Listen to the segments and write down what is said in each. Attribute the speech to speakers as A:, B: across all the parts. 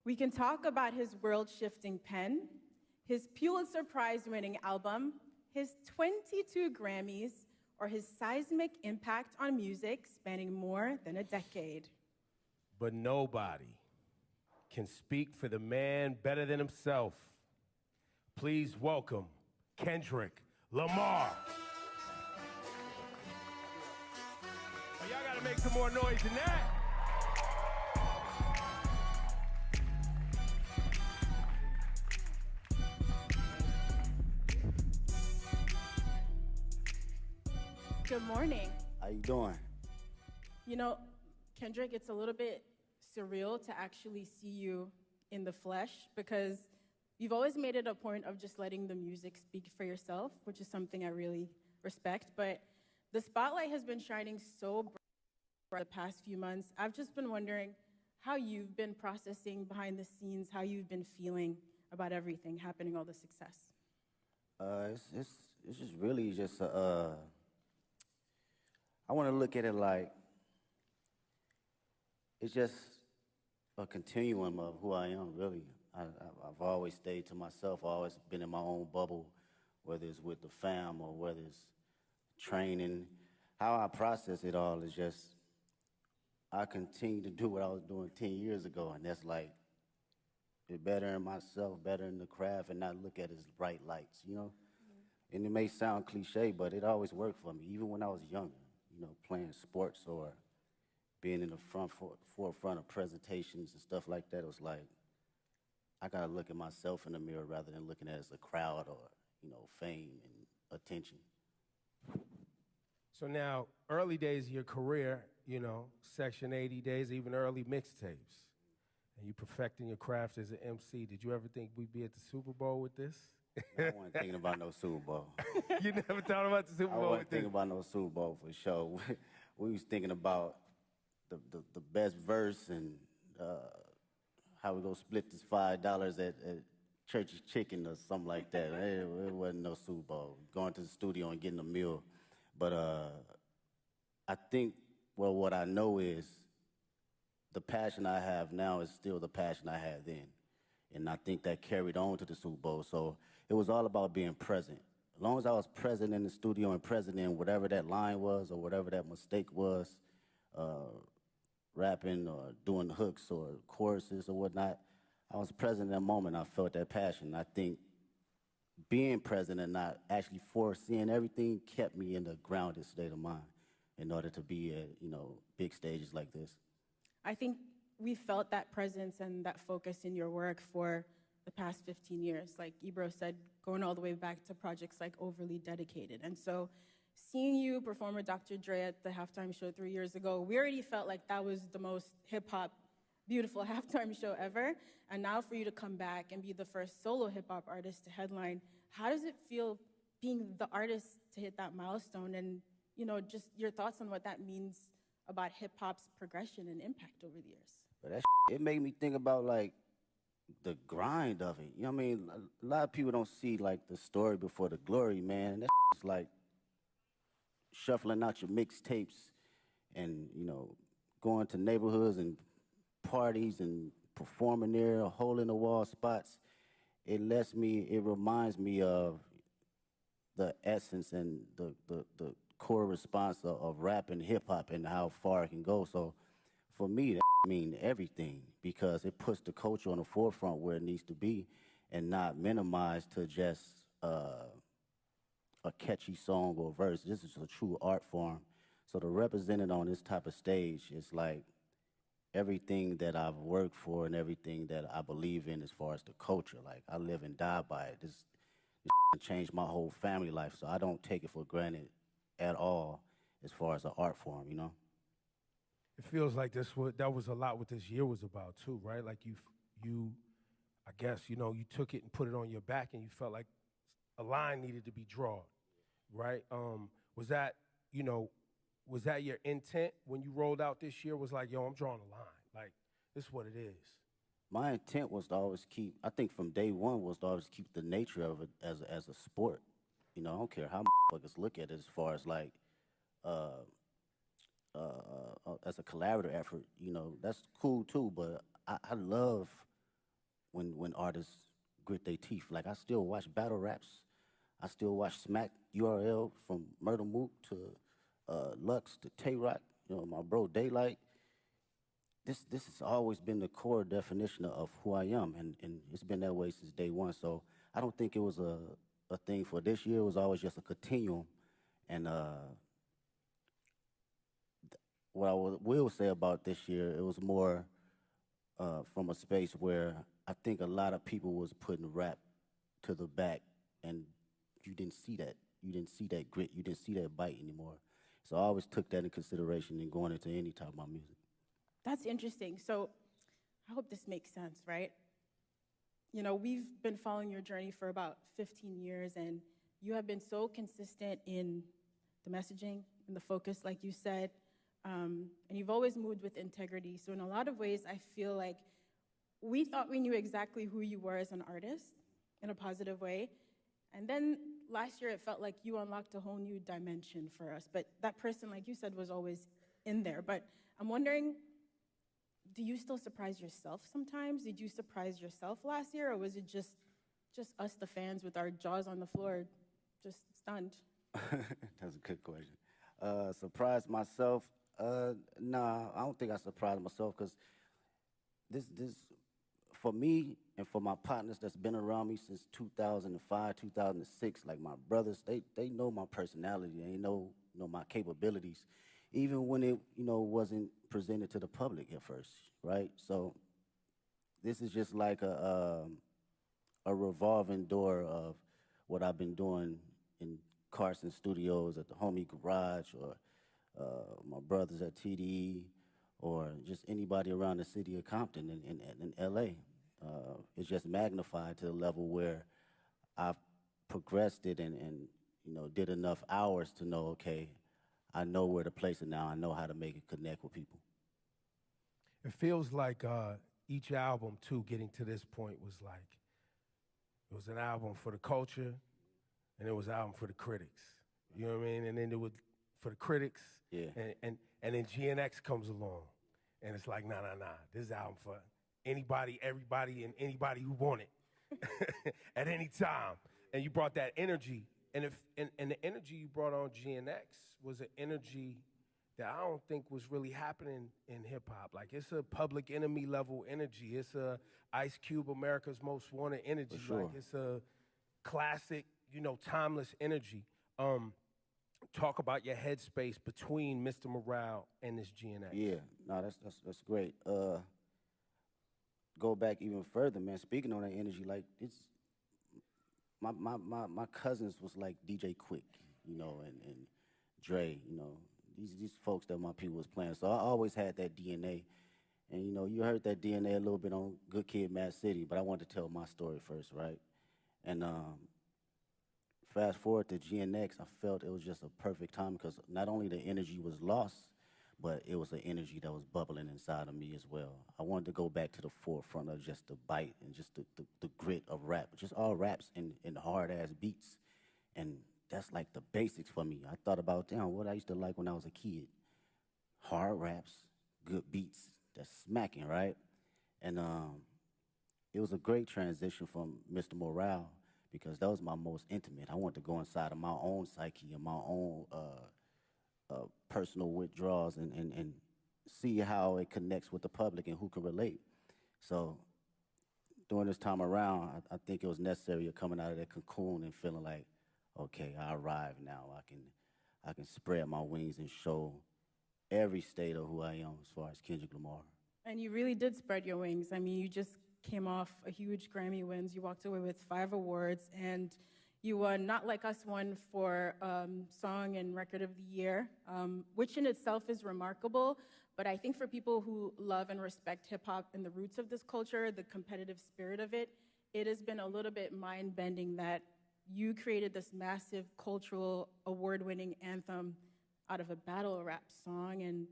A: We can talk about his world-shifting pen, his Pulitzer Prize-winning album, his 22 Grammys, or his seismic impact on music spanning more than a decade.
B: But nobody can speak for the man better than himself. Please welcome Kendrick Lamar. Oh, y'all gotta make some more noise than that.
A: Good morning.
C: How you doing?
A: You know, Kendrick, it's a little bit surreal to actually see you in the flesh because you've always made it a point of just letting the music speak for yourself, which is something I really respect. But the spotlight has been shining so bright for the past few months. I've just been wondering how you've been processing behind the scenes, how you've been feeling about everything happening, all the success.
C: It's just really just I want to look at it like it's just a continuum of who I am, really. I've always stayed to myself. I've always been in my own bubble, whether it's with the fam or whether it's training. How I process it all is just I continue to do what I was doing 10 years ago, and that's like be better in myself, better in the craft, and not look at it as bright lights, you know? Mm-hmm. And it may sound cliche, but it always worked for me, even when I was younger. You know, playing sports or being in the forefront of presentations and stuff like that. It was like, I gotta look at myself in the mirror rather than looking at it as a crowd or, you know, fame and attention.
B: So now, early days of your career, you know, Section 80 days, even early mixtapes, and you perfecting your craft as an MC. Did you ever think we'd be at the Super Bowl with this?
C: I wasn't thinking about no Super Bowl.
B: You never thought about the Super Bowl?
C: I wasn't thinking about no Super Bowl for sure. We was thinking about the best verse and how we gonna split this $5 at Church's Chicken or something like that. It wasn't no Super Bowl. Going to the studio and getting a meal. But I think, well, what I know is the passion I have now is still the passion I had then. And I think that carried on to the Super Bowl. So it was all about being present. As long as I was present in the studio and present in whatever that line was or whatever that mistake was, rapping or doing hooks or choruses or whatnot, I was present in that moment. I felt that passion. I think being present and not actually foreseeing everything kept me in the grounded state of mind in order to be at, you know, big stages like this.
A: I think we felt that presence and that focus in your work for the past 15 years. Like Ebro said, going all the way back to projects like Overly Dedicated. And so seeing you perform with Dr. Dre at the halftime show 3 years ago, we already felt like that was the most hip-hop, beautiful halftime show ever. And now for you to come back and be the first solo hip-hop artist to headline, how does it feel being the artist to hit that milestone? And, you know, just your thoughts on what that means about hip-hop's progression and impact over the years.
C: But that it made me think about, like, the grind of it. You know what I mean? A lot of people don't see, like, the story before the glory, man. And that's like shuffling out your mixtapes and, you know, going to neighborhoods and parties and performing there, hole-in-the-wall spots. It reminds me of the essence and the core response of rap and hip-hop and how far it can go. So for me, that mean everything because it puts the culture on the forefront where it needs to be and not minimized to just a catchy song or verse. This is a true art form. So to represent it on this type of stage is like everything that I've worked for and everything that I believe in as far as the culture. Like, I live and die by it. This changed my whole family life, so I don't take it for granted at all as far as an art form, you know?
B: It feels like that was a lot what this year was about too, right? Like you, I guess, you know, you took it and put it on your back and you felt like a line needed to be drawn, right? Was that your intent when you rolled out this year? Was like, yo, I'm drawing a line. Like, this is what it is.
C: My intent was to always keep, I think from day one was to always keep the nature of it as a sport. You know, I don't care how motherfuckers look at it as far as like, as a collaborative effort, you know, that's cool too, but I love when artists grit their teeth. Like I still watch battle raps. I still watch Smack URL from Murder Mook to Lux to Tay Rock. You know, my bro Daylight. This has always been the core definition of who I am, and it's been that way since day one. So I don't think it was a thing for this year. It was always just a continuum. And what I will say about this year, it was more from a space where I think a lot of people was putting rap to the back, and you didn't see that. You didn't see that grit. You didn't see that bite anymore. So I always took that in consideration in going into any type of my music.
A: That's interesting. So I hope this makes sense, right? You know, we've been following your journey for about 15 years, and you have been so consistent in the messaging and the focus, like you said, and you've always moved with integrity. So in a lot of ways, I feel like we thought we knew exactly who you were as an artist in a positive way. And then last year, it felt like you unlocked a whole new dimension for us. But that person, like you said, was always in there. But I'm wondering, do you still surprise yourself sometimes? Did you surprise yourself last year, or was it just us, the fans, with our jaws on the floor, just stunned?
C: That's a good question. Surprise myself? Nah, I don't think I surprised myself because this, for me and for my partners that's been around me since 2005, 2006, like my brothers, they know my personality. They know my capabilities, even when it wasn't presented to the public at first, right? So this is just like a revolving door of what I've been doing in Carson Studios, at the homie garage, or my brothers at TDE, or just anybody around the city of Compton in LA. It's just magnified to the level where I've progressed it and did enough hours to know, okay, I know where to place it now. I know how to make it connect with people.
B: It feels like each album, too, getting to this point was like, it was an album for the culture, and it was an album for the critics. You know what I mean? And then it was for the critics,
C: Yeah.
B: and then GNX comes along, and it's like, nah. This is an album for anybody, everybody, and anybody who want it at any time. And you brought that energy, and the energy you brought on GNX was an energy that I don't think was really happening in hip hop. Like, it's a Public Enemy level energy. It's a Ice Cube, America's Most Wanted energy.
C: For sure.
B: Like, it's a classic, timeless energy. Talk about your headspace between Mr. Morale and this GNX.
C: Yeah, no, that's great. Go back even further, man. Speaking on that energy, like it's my cousins was like DJ Quick, and Dre, these folks that my people was playing. So I always had that DNA. And you heard that DNA a little bit on Good Kid, Mad City, but I wanted to tell my story first, right? And fast forward to GNX, I felt it was just a perfect time because not only the energy was lost, but it was an energy that was bubbling inside of me as well. I wanted to go back to the forefront of just the bite and just the grit of rap, just all raps and hard-ass beats. And that's like the basics for me. I thought about, damn, what I used to like when I was a kid. Hard raps, good beats, that's smacking, right? And it was a great transition from Mr. Morale because that was my most intimate. I wanted to go inside of my own psyche and my own personal withdrawals and see how it connects with the public and who can relate. So during this time around, I think it was necessary of coming out of that cocoon and feeling like, okay, I arrived now. I can spread my wings and show every state of who I am as far as Kendrick Lamar.
A: And you really did spread your wings. I mean, you just came off a huge Grammy wins. You walked away with 5 awards, and you won Not Like Us won for Song and Record of the Year, which in itself is remarkable. But I think for people who love and respect hip-hop and the roots of this culture, the competitive spirit of it, it has been a little bit mind-bending that you created this massive cultural award-winning anthem out of a battle rap song. And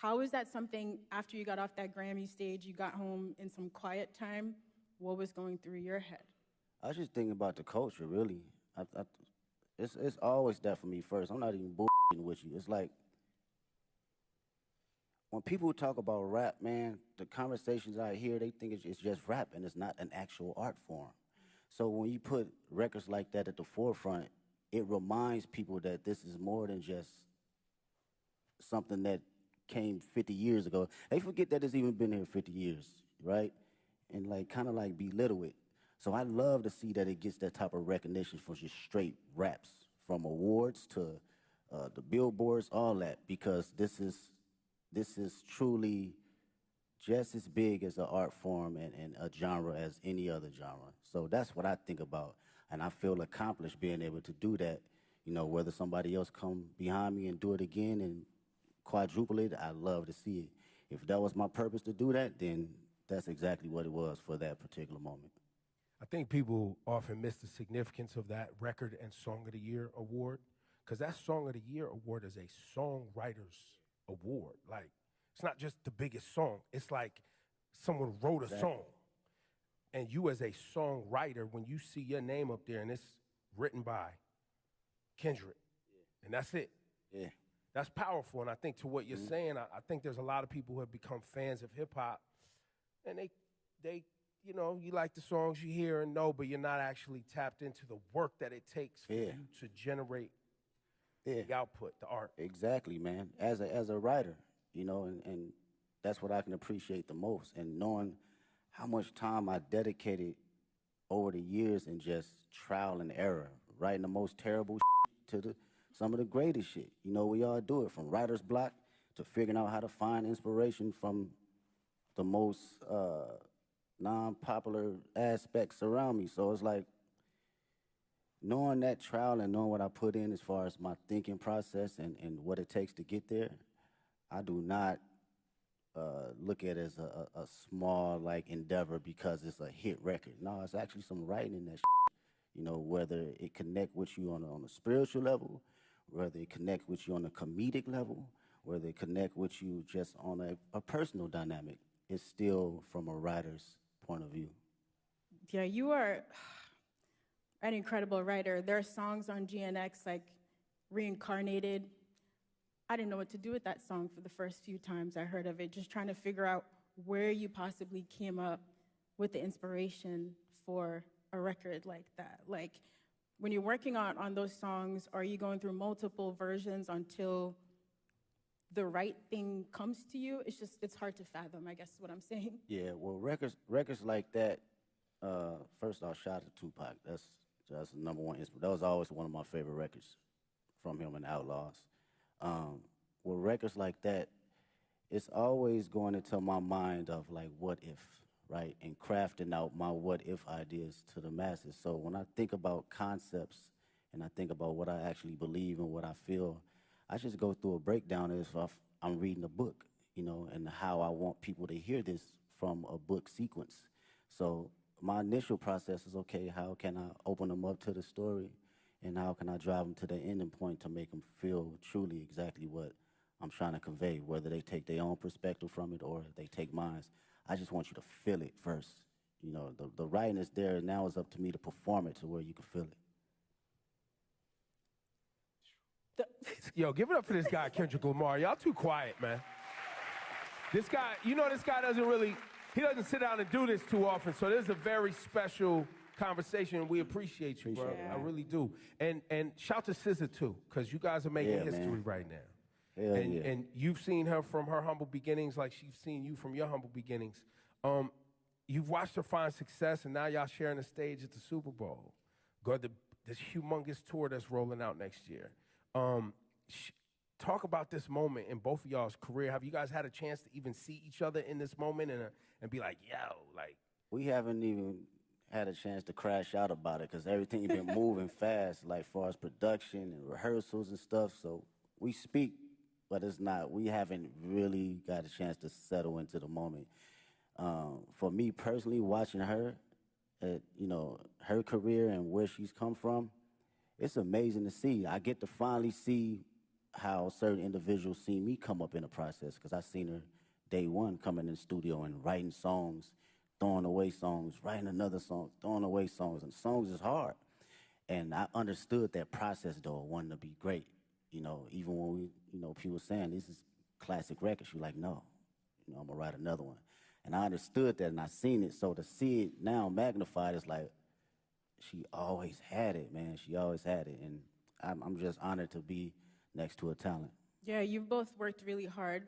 A: how is that something, after you got off that Grammy stage, you got home in some quiet time, what was going through your head?
C: I was just thinking about the culture, really. It's always that for me first. I'm not even bullshitting with you. It's like when people talk about rap, man, the conversations I hear, they think it's just rap and it's not an actual art form. So when you put records like that at the forefront, it reminds people that this is more than just something that came 50 years ago. They forget that it's even been here 50 years, right? And like kind of like belittle it. So I love to see that it gets that type of recognition for just straight raps, from awards to the billboards, all that, because this is truly just as big as an art form and a genre as any other genre. So that's what I think about, and I feel accomplished being able to do that. You know, whether somebody else come behind me and do it again and quadruple it, I love to see it. If that was my purpose to do that, then that's exactly what it was for that particular moment.
B: I think people often miss the significance of that Record and Song of the Year award, because that Song of the Year award is a songwriter's award. Like, it's not just the biggest song. It's like someone wrote a
C: Exactly.
B: song. And you as a songwriter, when you see your name up there and it's written by Kendrick, and that's it.
C: Yeah.
B: That's powerful. And I think to what you're saying, I think there's a lot of people who have become fans of hip hop, and they, you know, you like the songs you hear and know, but you're not actually tapped into the work that it takes for
C: Yeah.
B: you to generate
C: Yeah.
B: the output, the art.
C: Exactly, man. As a writer, you know, and that's what I can appreciate the most. And knowing how much time I dedicated over the years in just trial and error, writing the most terrible to some of the greatest shit. You know, we all do it, from writer's block to figuring out how to find inspiration from the most non-popular aspects around me. So it's like knowing that trial and knowing what I put in as far as my thinking process and what it takes to get there, I do not look at it as a small like endeavor because it's a hit record. No, it's actually some writing in that shit. You know, whether it connect with you on a spiritual level, whether it connect with you on a comedic level, whether it connect with you just on a personal dynamic, it's still from a writer's point of view.
A: Yeah, you are an incredible writer. There are songs on GNX like Reincarnated. I didn't know what to do with that song for the first few times I heard of it, just trying to figure out where you possibly came up with the inspiration for a record like that. Like, when you're working on those songs, are you going through multiple versions until the right thing comes to you? It's hard to fathom, I guess is what I'm saying.
C: Yeah, well, records like that. First off, shout out to Tupac. That's the number one. That was always one of my favorite records from him and Outlaws. With records like that, it's always going into my mind of like, what if, right? And crafting out my what if ideas to the masses. So when I think about concepts and I think about what I actually believe and what I feel, I just go through a breakdown as if I'm reading a book, you know, and how I want people to hear this from a book sequence. So my initial process is, okay, how can I open them up to the story, and how can I drive them to the ending point to make them feel truly exactly what I'm trying to convey, whether they take their own perspective from it or they take mine. I just want you to feel it first. You know, the writing is there, and now it's up to me to perform it to where you can feel it.
B: Yo, give it up for this guy, Kendrick Lamar. Y'all too quiet, man. This guy, you know, this guy he doesn't sit down and do this too often, so this is a very special conversation, and we appreciate you, bro.
C: Appreciate it.
B: I really do. And shout to SZA, too, because you guys are making
C: Yeah,
B: history
C: man.
B: right now.
C: Hell
B: and,
C: yeah.
B: and you've seen her from her humble beginnings like she's seen you from your humble beginnings. You've watched her find success, and now y'all sharing the stage at the Super Bowl. This humongous tour that's rolling out next year. Talk about this moment in both of y'all's career. Have you guys had a chance to even see each other in this moment and be like, yo, like?
C: We haven't even had a chance to crash out about it because everything been moving fast, like far as production and rehearsals and stuff. So we speak, but we haven't really got a chance to settle into the moment. For me personally, watching her, you know, her career and where she's come from, it's amazing to see. I get to finally see how certain individuals see me come up in the process, because I seen her day one coming in the studio and writing songs, throwing away songs, writing another song, throwing away songs, and songs is hard. And I understood that process, though, wanting to be great. You know, even when people saying this is classic records. You're like, no, I'm gonna write another one. And I understood that and I seen it. So to see it now magnified is like, she always had it, man. She always had it. And I'm just honored to be next to a talent.
A: Yeah, you've both worked really hard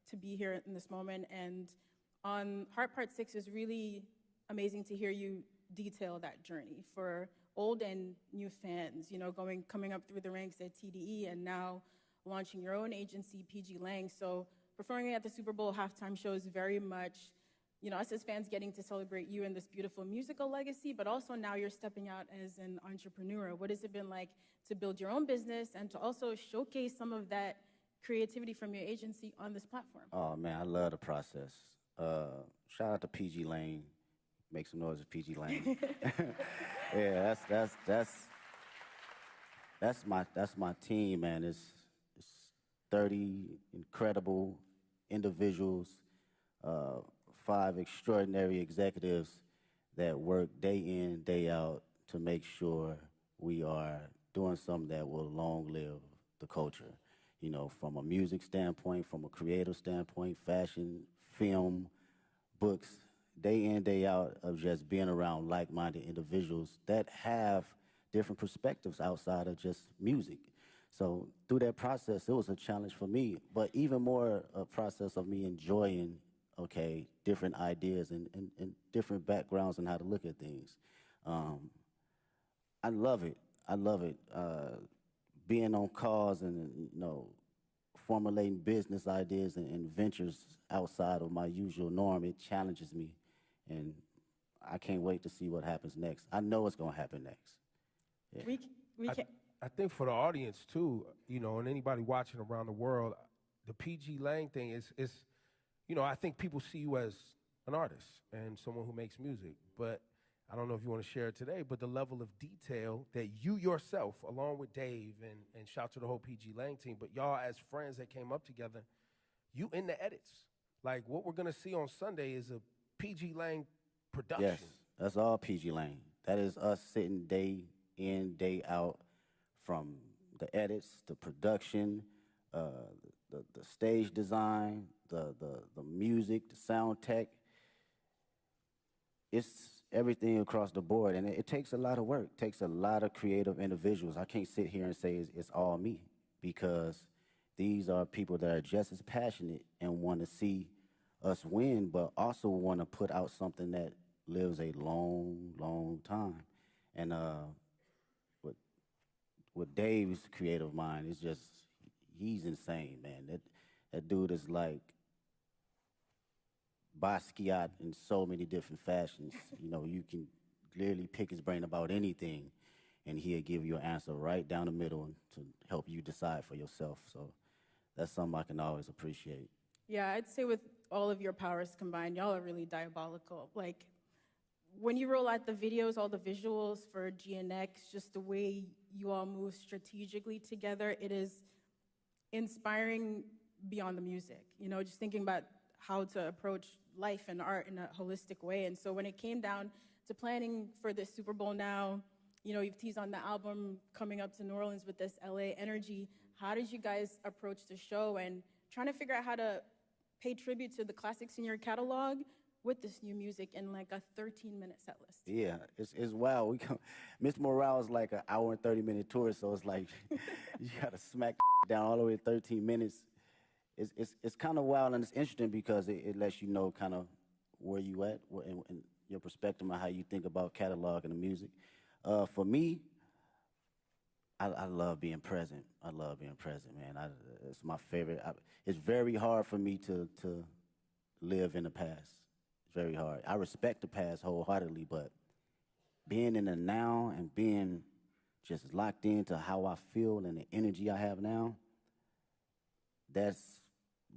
A: to be here in this moment. And on Heart Part 6 is really amazing to hear you detail that journey for old and new fans, coming up through the ranks at TDE and now launching your own agency, PG Lang. So performing at the Super Bowl halftime show is very much, us as fans getting to celebrate you and this beautiful musical legacy, but also now you're stepping out as an entrepreneur. What has it been like to build your own business and to also showcase some of that creativity from your agency on this platform?
C: Oh, man, I love the process. Shout out to PG Lang. Make some noise with PG Lang. Yeah, that's my team, man. It's 30 incredible individuals, 5 extraordinary executives that work day in, day out to make sure we are doing something that will long live the culture. From a music standpoint, from a creative standpoint, fashion, film, books, day in, day out of just being around like-minded individuals that have different perspectives outside of just music. So through that process, it was a challenge for me, but even more a process of me enjoying, different ideas and different backgrounds and how to look at things. I love it. I love it. Being on calls and, formulating business ideas and ventures outside of my usual norm, it challenges me. And I can't wait to see what happens next. I know it's going to happen next. Yeah.
A: We can.
B: I think for the audience too, and anybody watching around the world, the PG Lang thing is I think people see you as an artist and someone who makes music, but I don't know if you want to share it today, but the level of detail that you yourself, along with Dave and shout to the whole PG Lang team, but y'all as friends that came up together, you in the edits. Like what we're going to see on Sunday is a PG Lang production.
C: Yes, that's all PG Lang. That is us sitting day in, day out, from the edits, the production, the stage design, the music, the sound tech. It's everything across the board, and it takes a lot of work. It takes a lot of creative individuals. I can't sit here and say it's all me, because these are people that are just as passionate and want to see us win, but also want to put out something that lives a long, long time. And with Dave's creative mind, it's just, he's insane, man. That dude is like Basquiat in so many different fashions. You can clearly pick his brain about anything, and he'll give you an answer right down the middle to help you decide for yourself. So that's something I can always appreciate.
A: Yeah, I'd say with all of your powers combined, y'all are really diabolical. Like, when you roll out the videos, all the visuals for GNX, just the way you all move strategically together, it is inspiring beyond the music. Just thinking about how to approach life and art in a holistic way. And so when it came down to planning for this Super Bowl now, you've teased on the album coming up to New Orleans with this LA energy. How did you guys approach the show and trying to figure out how to pay tribute to the classics in your catalog with this new music in like a 13-minute set list?
C: Yeah, it's wild. Mr. Morale's like an hour and 30-minute tour, so it's like you gotta smack down all the way to 13 minutes. It's kind of wild, and it's interesting because it lets you know kind of where you at and your perspective on how you think about catalog and the music. For me, I love being present. I love being present, man. It's my favorite. It's very hard for me to live in the past. It's very hard. I respect the past wholeheartedly, but being in the now and being just locked into how I feel and the energy I have now, that's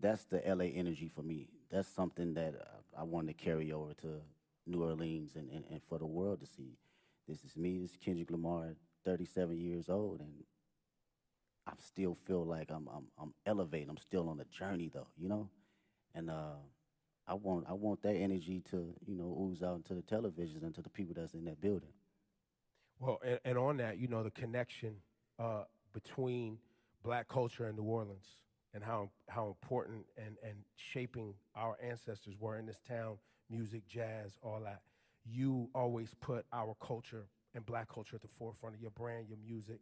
C: the LA energy for me. That's something that I want to carry over to New Orleans and for the world to see. This is me. This is Kendrick Lamar, 37 years old, and I still feel like I'm elevating. I'm still on the journey, though, And I want that energy to ooze out into the televisions and to the people that's in that building.
B: Well, and on that, the connection between black culture and New Orleans and how important and shaping our ancestors were in this town, music, jazz, all that. You always put our culture and black culture at the forefront of your brand, your music.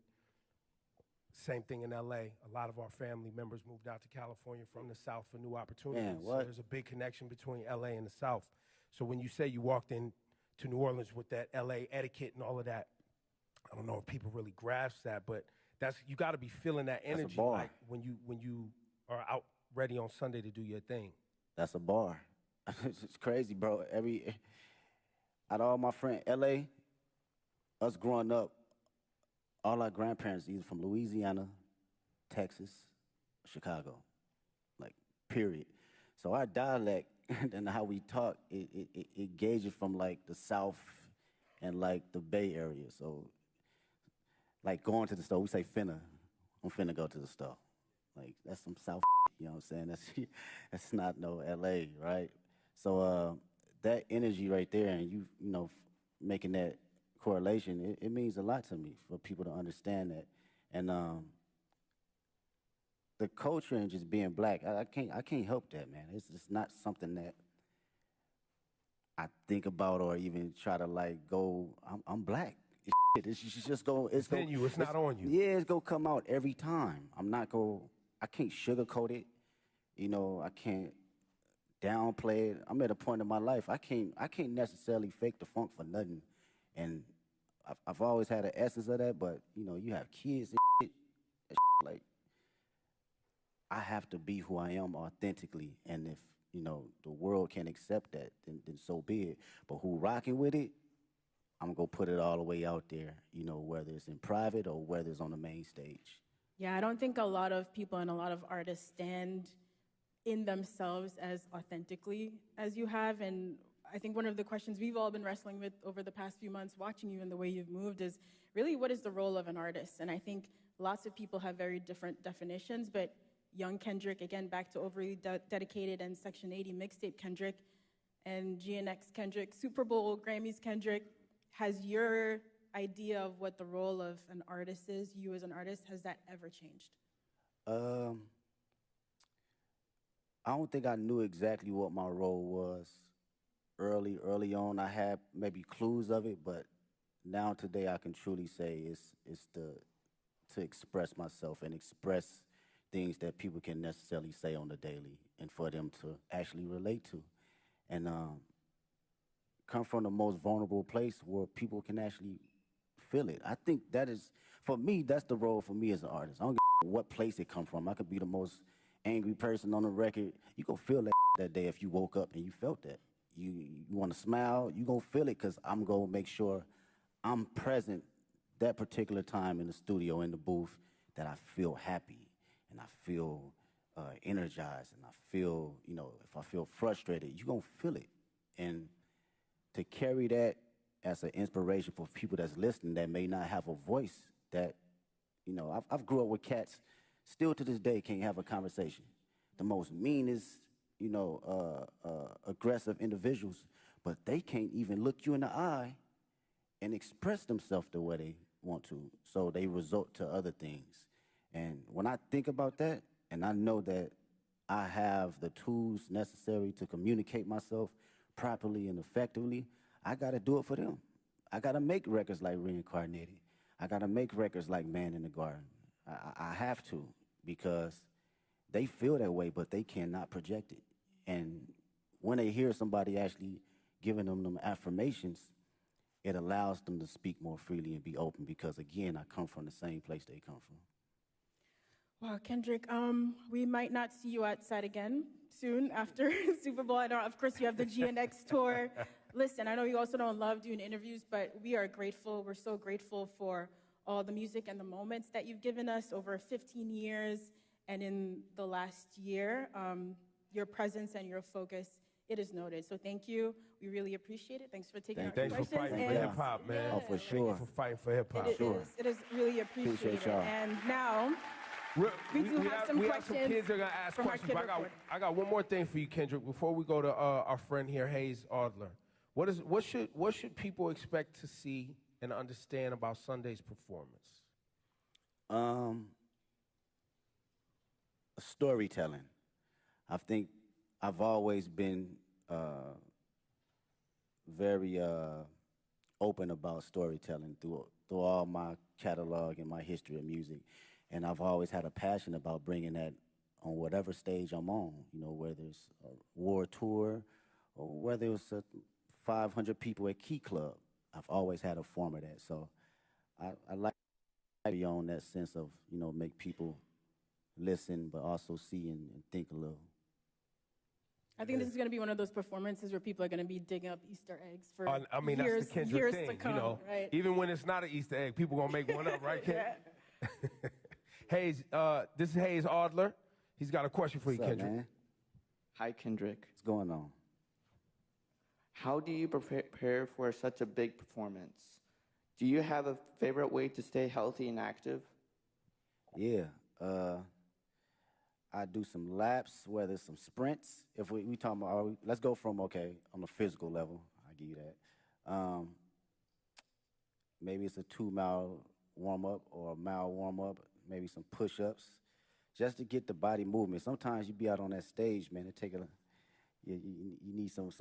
B: Same thing in LA. A lot of our family members moved out to California from the South for new opportunities.
C: Man, what?
B: So there's a big connection between LA and the South. So when you say you walked in to New Orleans with that LA etiquette and all of that, I don't know if people really grasp that, but you got to be feeling that
C: That's a
B: energy
C: bar.
B: like when you are out ready on Sunday to do your thing.
C: That's a bar. It's crazy, bro. Out of all my friends, LA, us growing up, all our grandparents either from Louisiana, Texas, Chicago, like, period. So our dialect and how we talk, it gauges from, like, the South and, like, the Bay Area. So, like, going to the store, we say finna. I'm finna go to the store. Like, that's some South, you know what I'm saying? That's not no LA, right? So that energy right there, and you know, making that correlation, it means a lot to me for people to understand that. And the culture and just being black, I can't help that, man. It's just not something that I think about or even try to, like, go, I'm black. It's just go.
B: It's in you. It's not on you.
C: Yeah, it's gonna come out every time. I can't sugarcoat it. You know, I can't downplay it. I'm at a point in my life I can't necessarily fake the funk for nothing. And I've always had an essence of that, but you know, you have kids and shit, like, I have to be who I am authentically. And if, you know, the world can't accept that, then so be it. But who rocking with it, I'm gonna put it all the way out there, you know, whether it's in private or whether it's on the main stage.
A: Yeah, I don't think a lot of people and a lot of artists stand in themselves as authentically as you have. And I think one of the questions we've all been wrestling with over the past few months, watching you and the way you've moved, is really, what is the role of an artist? And I think lots of people have very different definitions, but young Kendrick, again, back to overly dedicated and Section 80 mixtape Kendrick, and GNX Kendrick, Super Bowl, Grammys Kendrick, has your idea of what the role of an artist is, you as an artist, has that ever changed?
C: I don't think I knew exactly what my role was early on. I had maybe clues of it, but now today I can truly say it's to express myself and express things that people can necessarily say on the daily and for them to actually relate to. And come from the most vulnerable place where people can actually feel it. I think that is, for me, that's the role for me as an artist. I don't give a what place it come from. I could be the most angry person on the record. You gonna feel that day if you woke up and you felt that. You wanna smile, you gonna feel it, because I'm gonna make sure I'm present that particular time in the studio, in the booth, that I feel happy and I feel energized and I feel, you know, if I feel frustrated, you gonna feel it. And to carry that as an inspiration for people that's listening that may not have a voice, that, you know, I've grew up with cats, still to this day can't have a conversation. The most meanest, you know, aggressive individuals, but they can't even look you in the eye and express themselves the way they want to. So they resort to other things. And when I think about that, and I know that I have the tools necessary to communicate myself properly and effectively, I gotta do it for them. I gotta make records like Reincarnated. I gotta make records like Man in the Garden. I have to, because they feel that way, but they cannot project it. And when they hear somebody actually giving them affirmations, it allows them to speak more freely and be open, because, again, I come from the same place they come from.
A: Wow, Kendrick, we might not see you outside again soon after Super Bowl. I know, of course, you have the GNX tour. Listen, I know you also don't love doing interviews, but we are grateful. We're so grateful for all the music and the moments that you've given us over 15 years. And in the last year, your presence and your focus, it is noted. So thank you. We really appreciate it. Thanks for taking our questions.
B: Thanks for fighting for hip-hop, man.
C: Oh, for sure.
B: Thank you for fighting for hip-hop.
A: It is really appreciated.
C: Appreciate y'all.
A: And now, we do have some questions.
B: Some kids are going to ask questions, but I got one more thing for you, Kendrick, before we go to our friend here, Hayes Adler. What should people expect to see and understand about Sunday's performance?
C: storytelling. I think I've always been very open about storytelling through all my catalog and my history of music, and I've always had a passion about bringing that on whatever stage I'm on. You know, whether it's a war tour or whether it's a 500 people at Key Club. I've always had a form of that, so I like to be on that sense of make people listen, but also see and think a little.
A: I think this is going to be one of those performances where people are going to be digging up Easter eggs for
B: I mean,
A: years,
B: that's the Kendrick
A: years
B: thing,
A: to come, right?
B: Even when it's not an Easter egg, people gonna make one up, right, Ken?
A: Yeah.
B: Hayes, this is Hayes Adler. He's got a question for you,
C: What's up,
B: Kendrick.
C: man?
D: Hi, Kendrick.
C: What's going on?
D: How do you prepare for such a big performance? Do you have a favorite way to stay healthy and active?
C: Yeah, I do some laps, whether it's some sprints. If we talking about, let's go from, okay, on a physical level, I'll give you that. Maybe it's a 2-mile warm-up or a mile warm-up, maybe some push-ups, just to get the body movement. Sometimes you be out on that stage, man, it take you need some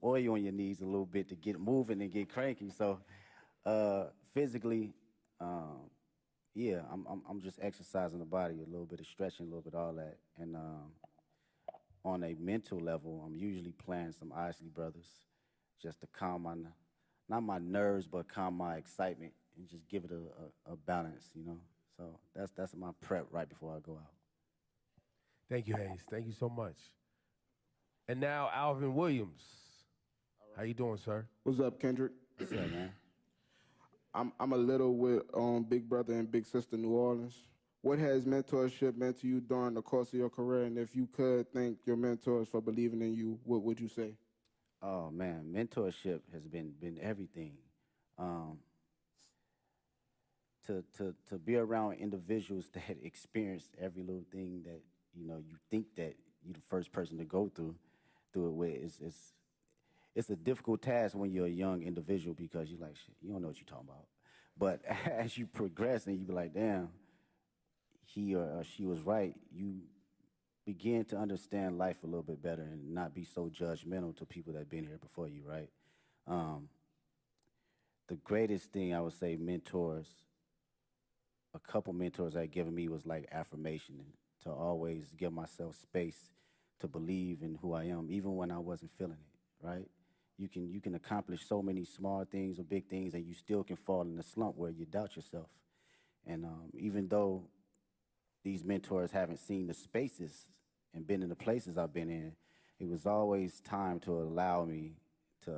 C: oil on your knees a little bit to get moving and get cranky. So physically, yeah, I'm just exercising the body, a little bit of stretching, a little bit of all that. And on a mental level, I'm usually playing some Isley Brothers just to calm not my nerves, but calm my excitement and just give it a balance, So that's my prep right before I go out.
B: Thank you, Hayes. Thank you so much. And now Alvin Williams. How you doing, sir?
E: What's up, Kendrick?
C: What's up, man?
E: I'm a little with Big Brother and Big Sister New Orleans. What has mentorship meant to you during the course of your career? And if you could thank your mentors for believing in you, what would you say?
C: Oh man, mentorship has been everything. To be around individuals that experience every little thing that you think that you're the first person to go through it with, it's a difficult task when you're a young individual because you're like, shit, you don't know what you're talking about. But as you progress and you be like, damn, he or she was right, you begin to understand life a little bit better and not be so judgmental to people that have been here before you, right? The greatest thing I would say mentors, a couple mentors that given me was like affirmation, and to always give myself space to believe in who I am, even when I wasn't feeling it, right? You can accomplish so many small things or big things, and you still can fall in a slump where you doubt yourself. And even though these mentors haven't seen the spaces and been in the places I've been in, it was always time to allow me to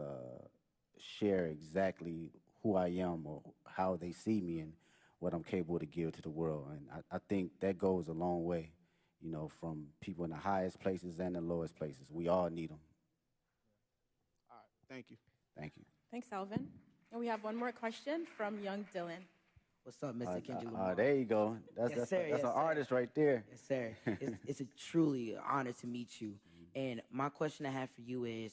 C: share exactly who I am or how they see me and what I'm capable to give to the world. And I think that goes a long way, from people in the highest places and the lowest places. We all need them.
E: All right, thank you.
C: Thank you.
A: Thanks, Alvin. And we have one more question from young Dylan.
F: What's up, Mr. Kendrick Lamar?
C: There you go.
F: Yes,
C: That's
F: sir, yes,
C: an
F: sir.
C: artist right there.
F: Yes, sir. It's a truly honor to meet you. And my question I have for you is,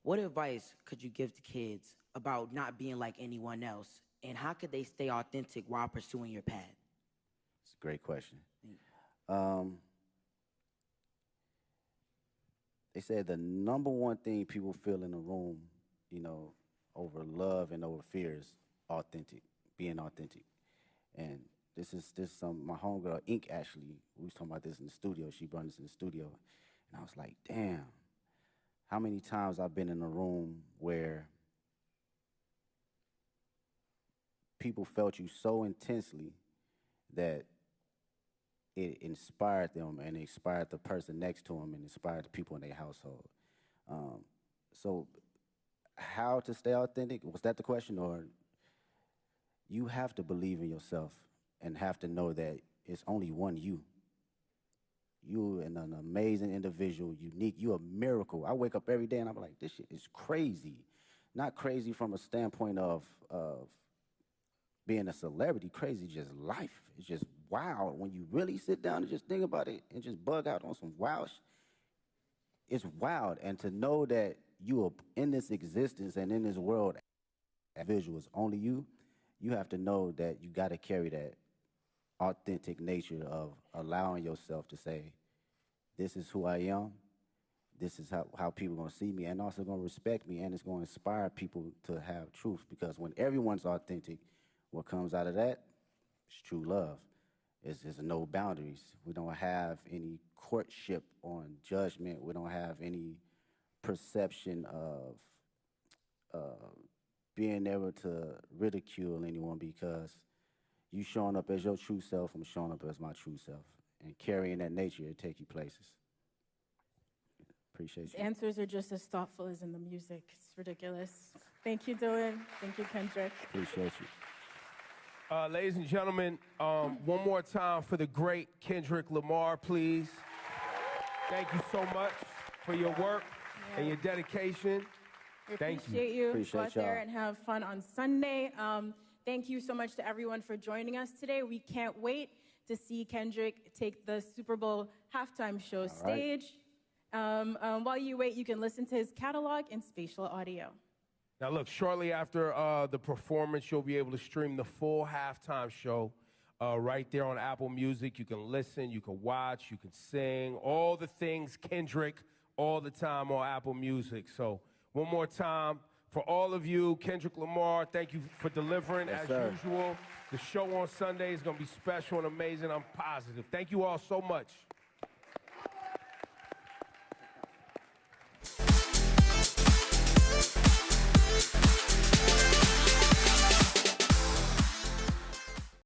F: what advice could you give to kids about not being like anyone else? And how could they stay authentic while pursuing your path?
C: It's a great question. They said the number one thing people feel in a room, over love and over fear is being authentic. And this is my homegirl, Ink, actually, we was talking about this in the studio. She brought this in the studio. And I was like, damn, how many times I've been in a room where people felt you so intensely that it inspired them and inspired the person next to them and inspired the people in their household. So how to stay authentic? Was that the question? Or you have to believe in yourself and have to know that it's only one you. You're an amazing individual, unique. You're a miracle. I wake up every day and I'm like, this shit is crazy. Not crazy from a standpoint of being a celebrity, crazy, just life. It's just wild. When you really sit down and just think about it and just bug out on some wild it's wild. And to know that you are in this existence and in this world, visual is only you, you have to know that you got to carry that authentic nature of allowing yourself to say, this is who I am, this is how people are gonna see me, and also gonna respect me, and it's gonna inspire people to have truth, because when everyone's authentic, what comes out of that is true love. It's no boundaries. We don't have any courtship on judgment. We don't have any perception of being able to ridicule anyone, because you showing up as your true self, I'm showing up as my true self. And carrying that nature, it'll take you places. Appreciate
A: His
C: you.
A: answers are just as thoughtful as in the music. It's ridiculous. Thank you, Dylan. Thank you, Kendrick.
C: Appreciate you.
B: Ladies and gentlemen, one more time for the great Kendrick Lamar, please. Thank you so much for your work and your dedication.
A: We
B: Thank you.
A: appreciate you. Go
C: Appreciate
A: out there
C: y'all.
A: and have fun on Sunday. Thank you so much to everyone for joining us today. We can't wait to see Kendrick take the Super Bowl halftime show stage. While you wait, you can listen to his catalog in spatial audio.
B: Now, look, shortly after the performance, you'll be able to stream the full halftime show right there on Apple Music. You can listen, you can watch, you can sing, all the things Kendrick all the time on Apple Music. So one more time, for all of you, Kendrick Lamar, thank you for delivering as usual. The show on Sunday is going to be special and amazing. I'm positive. Thank you all so much.